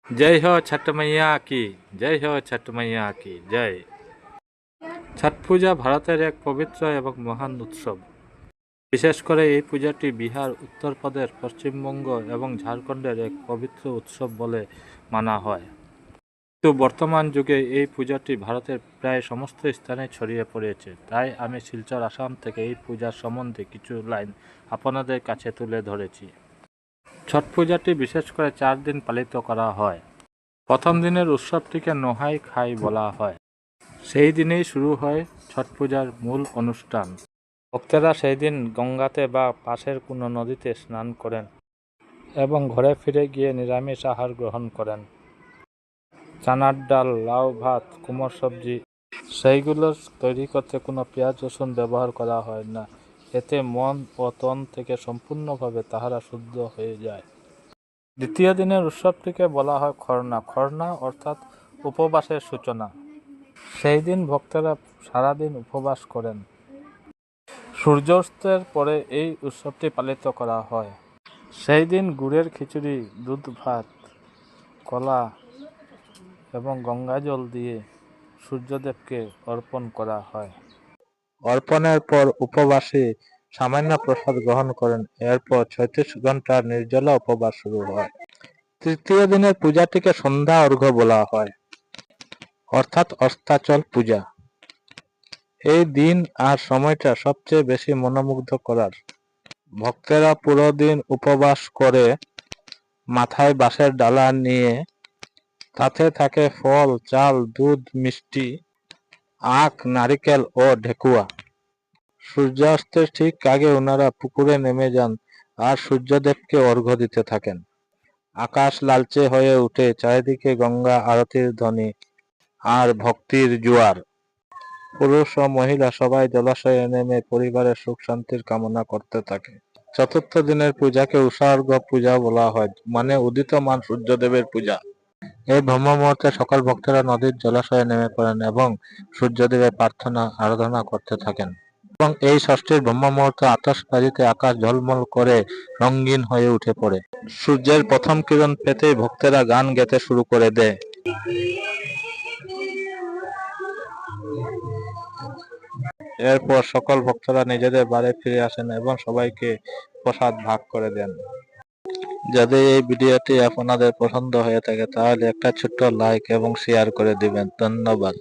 जय हो छठ मैया की। जय हो छठ मैया की जय। ছট পূজা ভারতের এক পবিত্র এবং মহান উৎসব। বিশেষ করে এই পূজাটি বিহার, উত্তরপ্রদেশ, পশ্চিমবঙ্গ এবং ঝাড়খণ্ডের এক পবিত্র উৎসব বলে মানা হয়। কিন্তু বর্তমান যুগে এই পূজাটি ভারতের প্রায় সমস্ত স্থানে ছড়িয়ে পড়েছে। তাই আমি শিলচর, আসাম থেকে এই পূজার সম্বন্ধে কিছু লাইন আপনাদের কাছে তুলে ধরেছি। ছট পূজাটি বিশেষ করে 4 দিন পালিত করা হয়। প্রথম দিনের উৎসবটিকে নোহাই খাই বলা হয়। সেই দিনেই শুরু হয় ছট পূজার মূল অনুষ্ঠান। ভক্তেরা সেই দিন গঙ্গাতে বা পাশের কোনো নদীতে স্নান করেন এবং ঘরে ফিরে গিয়ে নিরামিষ আহার গ্রহণ করেন। চানার ডাল, লাউ ভাত, কুমড়ো সবজি সেইগুলো তৈরি করতে কোনো পেঁয়াজ রসুন ব্যবহার করা হয় না। এতে মন ও তন থেকে সম্পূর্ণভাবে তাহারা শুদ্ধ হয়ে যায়। দ্বিতীয় দিনের উৎসবটিকে বলা হয় খরনা। খরনা অর্থাৎ উপবাসের সূচনা। সেই দিন ভক্তেরা সারাদিন উপবাস করেন। সূর্যাস্তের পরে এই উৎসবটি পালিত করা হয়। সেই দিন গুড়ের খিচুড়ি, দুধ ভাত, কলা এবং গঙ্গা জল দিয়ে সূর্যদেবকে অর্পণ করা হয়। অর্পণের পর উপবাসী সামান্য প্রসাদ গ্রহণ করেন। এরপর 36 ঘন্টার নির্জলা উপবাস শুরু হয়। তৃতীয় দিনের পূজাটিকে সন্ধ্যা অর্ঘ্য বলা হয়, অর্থাৎ অস্তাচল পূজা। এই দিন আর সময়টা সবচেয়ে বেশি মনোমুগ্ধ করার। ভক্তেরা পুরো দিন উপবাস করে মাথায় বাঁশের ডালা নিয়ে তাতে থাকে ফল, চাল, দুধ, মিষ্টি, আখ, নারিকেল ও ঢেকুয়া। সূর্যাস্তের ঠিক আগে ওনারা পুকুরে নেমে যান আর সূর্যদেবকে অর্ঘ্য দিতে থাকেন। আকাশ লালচে হয়ে উঠে, চারিদিকে গঙ্গা আরতির ধ্বনি আর ভক্তির জোয়ার। পুরুষ ও মহিলা সবাই জলাশয়ে নেমে পরিবারের সুখ শান্তির কামনা করতে থাকে। চতুর্থ দিনের পূজাকে উষার্ঘ্য পূজা বলা হয়, মানে উদিতমান সূর্যদেবের পূজা। এই ব্রহ্ম মুহূর্তে সকল ভক্তরা নদীর জলাশয়ে নেমে পড়েন এবং সূর্যদেবের প্রার্থনা আরাধনা করতে থাকেন। এবং এই ষষ্ঠীর ব্রহ্ম মুহূর্তে আতশবাজিতে আকাশ ঝলমল করে রঙিন হয়ে উঠে পড়ে। সূর্যের প্রথম কিরণ পেতেই ভক্তেরা গান গেতে শুরু করে দেয়। এরপর সকল ভক্তরা নিজেদের বাড়ি ফিরে আসেন এবং সবাইকে প্রসাদ ভাগ করে দেন। যদি এই ভিডিওটি আপনাদের পছন্দ হয়ে থাকে তাহলে একটা ছোট্ট লাইক এবং শেয়ার করে দিবেন। ধন্যবাদ।